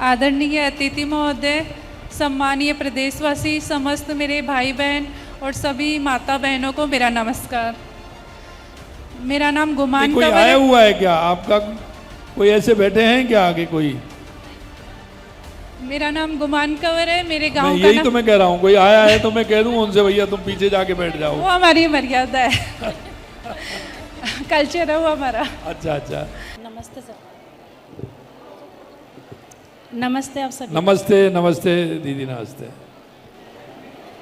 आदरणीय अतिथि महोदय, सम्मानीय प्रदेशवासी, समस्त मेरे भाई बहन और सभी माता बहनों को मेरा नमस्कार। मेरा नाम गुमान कोई आया हुआ है क्या आपका? कोई ऐसे बैठे हैं क्या आगे कोई? मेरा नाम गुमान कंवर है। मेरे गांव का यही तो मैं कह रहा हूँ, कोई आया है तो मैं कह दूँ उनसे भैया तुम पीछे जाके बैठ जाओ। वो हमारी मर्यादा है कल्चर है वो हमारा। अच्छा अच्छा। नमस्ते सर। नमस्ते आप सभी। नमस्ते नमस्ते दीदी, नमस्ते।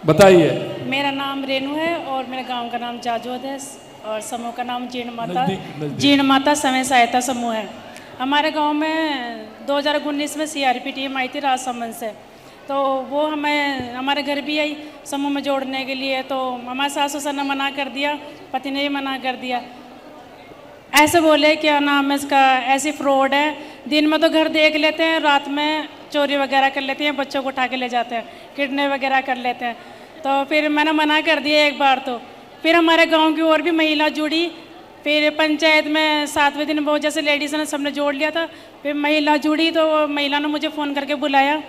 बताइए। मेरा नाम रेणु है और मेरे गांव का नाम जाजोद है और समूह का नाम नजदीक। जीर्ण माता समय सहायता समूह है। हमारे गांव में 2019 में सीआरपी टीम आई थी राजसमंद से, तो वो हमें हमारे घर भी आई समूह में जोड़ने के लिए। तो हमारे सास ससुर ने मना कर दिया, पति ने भी मना कर दिया। ऐसे बोले क्या नाम है इसका, ऐसी फ्रॉड है, दिन में तो घर देख लेते हैं, रात में चोरी वगैरह कर लेते हैं, बच्चों को उठा के ले जाते हैं, किडनैप वगैरह कर लेते हैं। तो फिर मैंने मना कर दिया एक बार। तो फिर हमारे गांव की और भी महिला जुड़ी। फिर पंचायत में 7वें दिन बहुत जैसे लेडीज़ ने सबने जोड़ लिया था। फिर महिला जुड़ी तो महिला ने मुझे फ़ोन करके बुलाया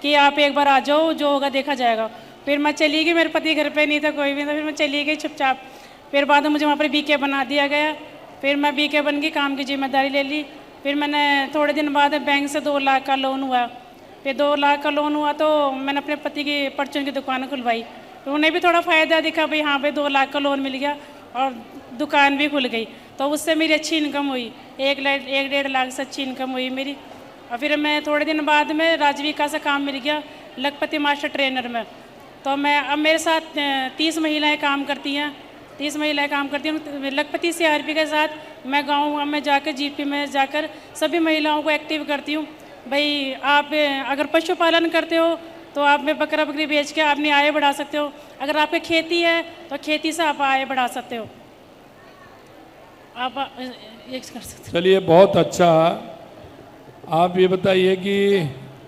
कि आप एक बार आ जाओ, जो होगा देखा जाएगा। फिर मैं चली गई, मेरे पति घर पे नहीं था कोई भी था। फिर मैं चली गई चुपचाप। फिर बाद में मुझे वहाँ पर बीके बना दिया गया। फिर मैं बीके बन गई, काम की जिम्मेदारी ले ली। फिर मैंने थोड़े दिन बाद बैंक से 2 लाख का लोन हुआ। फिर 2 लाख का लोन हुआ तो मैंने अपने पति की परचून की दुकान खुलवाई। तो उन्हें भी थोड़ा फ़ायदा दिखा, भाई हाँ भाई 2 लाख का लोन मिल गया और दुकान भी खुल गई। तो उससे मेरी अच्छी इनकम हुई, 1-1.5 लाख से अच्छी इनकम हुई मेरी। और फिर मैं थोड़े दिन बाद में राजविका से काम मिल गया लखपति मास्टर ट्रेनर में। तो मैं अब मेरे साथ 30 महिलाएं काम करती हैं। 30 महिलाएं काम करती हैं लखपति सीआरपी के साथ। मैं गाँव में जाकर जीपी में जाकर सभी महिलाओं को एक्टिव करती हूँ। भाई आप अगर पशुपालन करते हो तो आप में बकरा बकरी बेच के अपनी आय बढ़ा सकते हो। अगर आपकी खेती है तो खेती से आप आय बढ़ा सकते हो, आप ये कर सकते हो। चलिए बहुत अच्छा। आप ये बताइए कि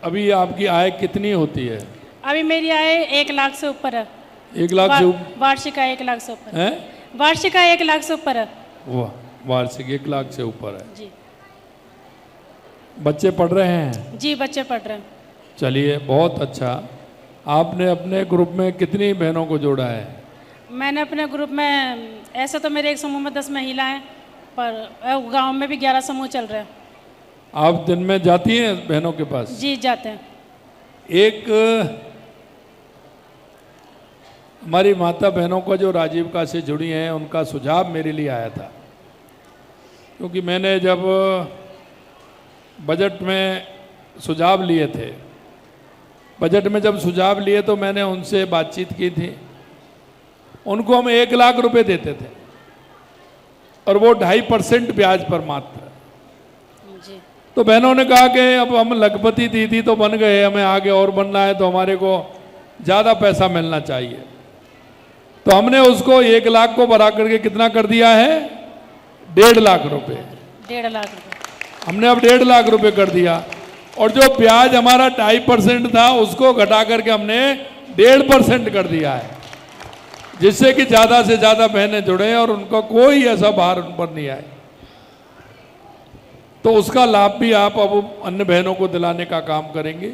अभी आपकी आय कितनी होती है? अभी मेरी आय 1 लाख से ऊपर है। 1 लाख से ऊपर? वार्षिक आय 1 लाख से ऊपर है। वार्षिक आय 1 लाख से ऊपर है। वाह, वार्षिक 1 लाख से ऊपर है जी। बच्चे पढ़ रहे हैं? जी बच्चे पढ़ रहे हैं। चलिए बहुत अच्छा। आपने अपने ग्रुप में कितनी बहनों को जोड़ा है? मैंने अपने ग्रुप में, ऐसे तो मेरे एक समूह में 10 महिलाएं, पर गांव में भी 11 समूह चल रहे हैं। आप दिन में जाती हैं बहनों के पास? जी जाते हैं। एक हमारी माता बहनों को जो राजीविका से जुड़ी हैं उनका सुझाव मेरे लिए आया था, क्योंकि मैंने जब बजट में सुझाव लिए थे, बजट में जब सुझाव लिए तो मैंने उनसे बातचीत की थी। उनको हम 1 लाख रुपए देते थे और वो 2.5% ब्याज पर मात्र। जी। तो बहनों ने कहा कि अब हम लखपति दीदी तो बन गए, हमें आगे और बनना है तो हमारे को ज़्यादा पैसा मिलना चाहिए। तो हमने उसको 1 लाख को बढ़ा करके कितना कर दिया है? 1.5 लाख रुपए। 1.5 लाख रुपए हमने अब 1.5 लाख रुपए कर दिया। और जो ब्याज हमारा 2.5% था उसको घटा करके हमने 1.5% कर दिया है, जिससे कि ज़्यादा से ज़्यादा बहनें जुड़े और उनका कोई ऐसा भार उन पर नहीं आए। तो उसका लाभ भी आप अब अन्य बहनों को दिलाने का काम करेंगे।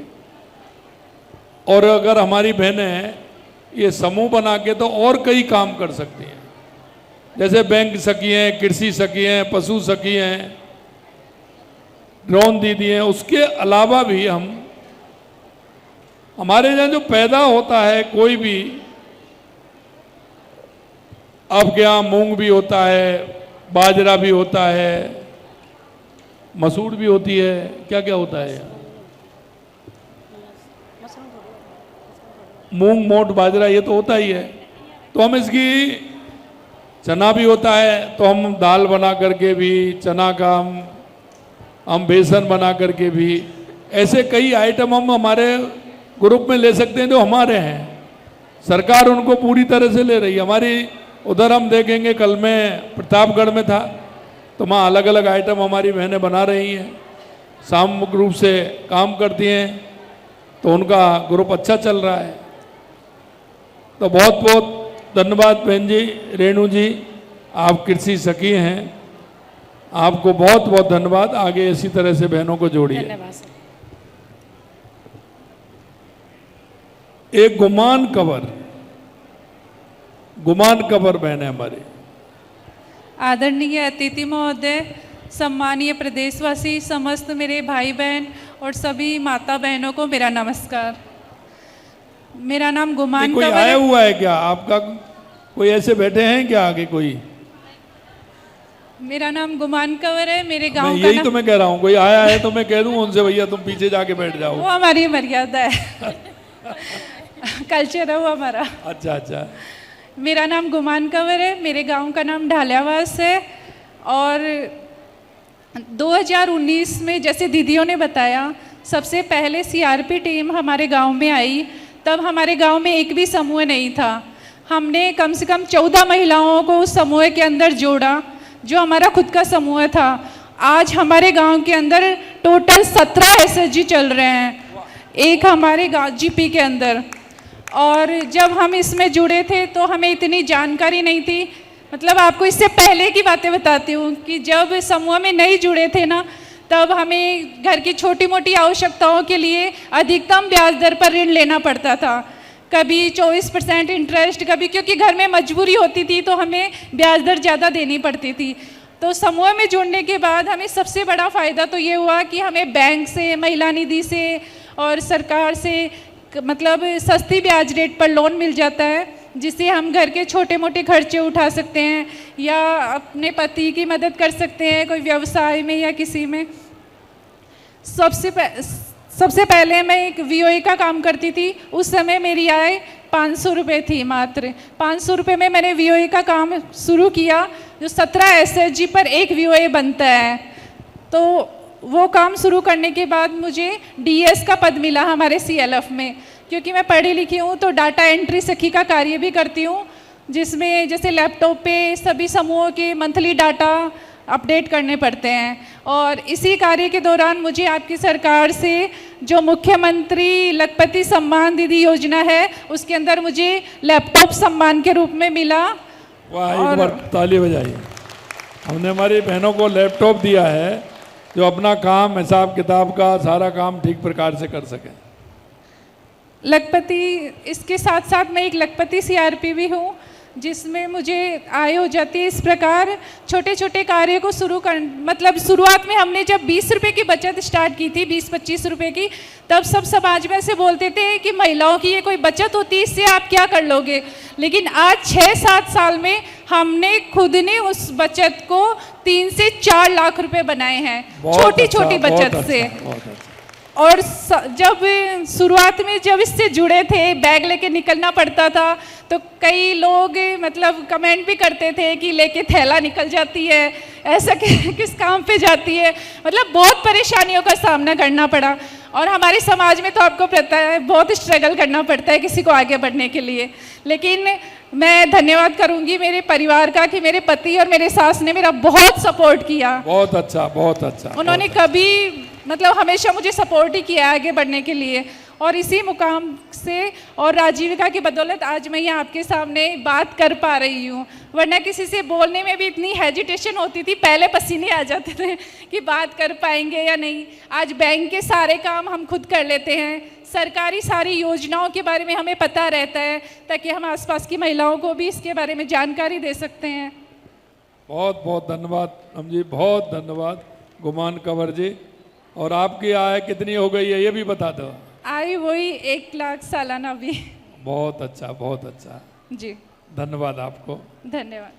और अगर हमारी बहनें ये समूह बना के तो और कई काम कर सकती हैं, जैसे बैंक सखी हैं, कृषि सखी हैं, पशु सखी हैं, ड्रोन दीदी हैं। उसके अलावा भी हम हमारे यहाँ जो पैदा होता है कोई भी, आपके यहाँ मूंग भी होता है, बाजरा भी होता है, मसूर भी होती है, क्या क्या होता है? मूंग मोट बाजरा ये तो होता ही है। तो हम इसकी, चना भी होता है तो हम दाल बना करके भी, चना का हम बेसन बना करके भी, ऐसे कई आइटम हम हमारे ग्रुप में ले सकते हैं जो हमारे हैं। सरकार उनको पूरी तरह से ले रही है। हमारी उधर हम देखेंगे, कल में प्रतापगढ़ में था तो वहाँ अलग अलग आइटम हमारी बहनें बना रही हैं, सामूहिक रूप से काम करती हैं, तो उनका ग्रुप अच्छा चल रहा है। तो बहुत बहुत धन्यवाद बहन जी, रेणु जी, आप कृषि सखी हैं, आपको बहुत बहुत धन्यवाद। आगे इसी तरह से बहनों को जोड़िए। धन्यवाद सर। एक गुमान कवर बहन है हमारी। आदरणीय अतिथि महोदय, सम्मानीय प्रदेशवासी, समस्त मेरे भाई बहन और सभी माता बहनों को मेरा नमस्कार। मेरा नाम गुमान कोई कंवर आया है। हुआ है क्या आपका? कोई ऐसे बैठे हैं क्या आगे कोई? मेरा नाम गुमान कंवर है। मेरे मैं गांव का यही नाम, तो मैं कह रहा हूँ, कोई आया है तो मैं कह दूं उनसे भैया तुम पीछे जाके बैठ जाओ। वो हमारी मर्यादा है। कल्चर है वो हमारा। अच्छा अच्छा। मेरा नाम गुमान कंवर है। मेरे गांव का नाम ढालियावास है। और 2019 में जैसे दीदियों ने बताया, सबसे पहले सीआरपी टीम हमारे गांव में आई। तब हमारे गांव में एक भी समूह नहीं था। हमने कम से कम 14 महिलाओं को उस समूह के अंदर जोड़ा, जो हमारा खुद का समूह था। आज हमारे गांव के अंदर टोटल 17 एसएचजी चल रहे हैं, एक हमारे गांव जीपी के अंदर। और जब हम इसमें जुड़े थे तो हमें इतनी जानकारी नहीं थी। मतलब आपको इससे पहले की बातें बताती हूँ कि जब समूह में नहीं जुड़े थे ना, तब हमें घर की छोटी मोटी आवश्यकताओं के लिए अधिकतम ब्याज दर पर ऋण लेना पड़ता था। कभी 24% इंटरेस्ट, कभी, क्योंकि घर में मजबूरी होती थी तो हमें ब्याज दर ज़्यादा देनी पड़ती थी। तो समूह में जुड़ने के बाद हमें सबसे बड़ा फ़ायदा तो ये हुआ कि हमें बैंक से, महिला निधि से और सरकार से मतलब सस्ती ब्याज रेट पर लोन मिल जाता है, जिससे हम घर के छोटे मोटे खर्चे उठा सकते हैं या अपने पति की मदद कर सकते हैं, कोई व्यवसाय में या किसी में। सबसे पहले मैं एक वीओए का काम करती थी। उस समय मेरी आय 500 रुपये थी मात्र। 500 रुपये में मैंने वीओए का काम शुरू किया, जो 17 एसएचजी पर एक वीओए बनता है। तो वो काम शुरू करने के बाद मुझे डीएस का पद मिला हमारे सीएलएफ में, क्योंकि मैं पढ़ी लिखी हूँ तो डाटा एंट्री सखी का कार्य भी करती हूँ, जिसमें जैसे लैपटॉप पे सभी समूहों के मंथली डाटा अपडेट करने पड़ते हैं। और इसी कार्य के दौरान मुझे आपकी सरकार से जो मुख्यमंत्री लखपति सम्मान निधि योजना है, उसके अंदर मुझे लैपटॉप सम्मान के रूप में मिला। वाह, एक बार ताली बजाइए। हमने हमारी बहनों को लैपटॉप दिया है जो अपना काम, हिसाब किताब का सारा काम ठीक प्रकार से कर सके। लखपति, इसके साथ साथ मैं एक लखपति सीआरपी भी हूँ, जिसमें मुझे आय हो जाती है। इस प्रकार छोटे छोटे कार्य को मतलब शुरुआत में हमने जब 20 रुपये की बचत स्टार्ट की थी, 20-25 रुपये की, तब सब समाज में से बोलते थे कि महिलाओं की ये कोई बचत होती है, इससे आप क्या कर लोगे। लेकिन आज 6-7 साल में हमने खुद ने उस बचत को 3 से 4 लाख रुपए बनाए हैं, छोटी छोटी बचत से। और जब शुरुआत में जब इससे जुड़े थे, बैग लेके निकलना पड़ता था, तो कई लोग मतलब कमेंट भी करते थे कि लेके थैला निकल जाती है, ऐसा किस काम पे जाती है। मतलब बहुत परेशानियों का सामना करना पड़ा। और हमारे समाज में तो आपको पता है बहुत स्ट्रगल करना पड़ता है किसी को आगे बढ़ने के लिए। लेकिन मैं धन्यवाद करूंगी मेरे परिवार का कि मेरे पति और मेरे सास ने मेरा बहुत सपोर्ट किया। बहुत अच्छा, बहुत अच्छा। उन्होंने कभी मतलब हमेशा मुझे सपोर्ट ही किया आगे बढ़ने के लिए। और इसी मुकाम से और राजीविका की बदौलत आज मैं यहाँ आपके सामने बात कर पा रही हूँ, वरना किसी से बोलने में भी इतनी हेजिटेशन होती थी, पहले पसीने आ जाते थे कि बात कर पाएंगे या नहीं। आज बैंक के सारे काम हम खुद कर लेते हैं, सरकारी सारी योजनाओं के बारे में हमें पता रहता है, ताकि हम आसपास की महिलाओं को भी इसके बारे में जानकारी दे सकते हैं। बहुत बहुत धन्यवाद हम जी, बहुत धन्यवाद गुमान कंवर जी। और आपकी आय कितनी हो गई है ये भी बता दो। आय वही 1 लाख सालाना भी। बहुत अच्छा, बहुत अच्छा जी, धन्यवाद आपको। धन्यवाद।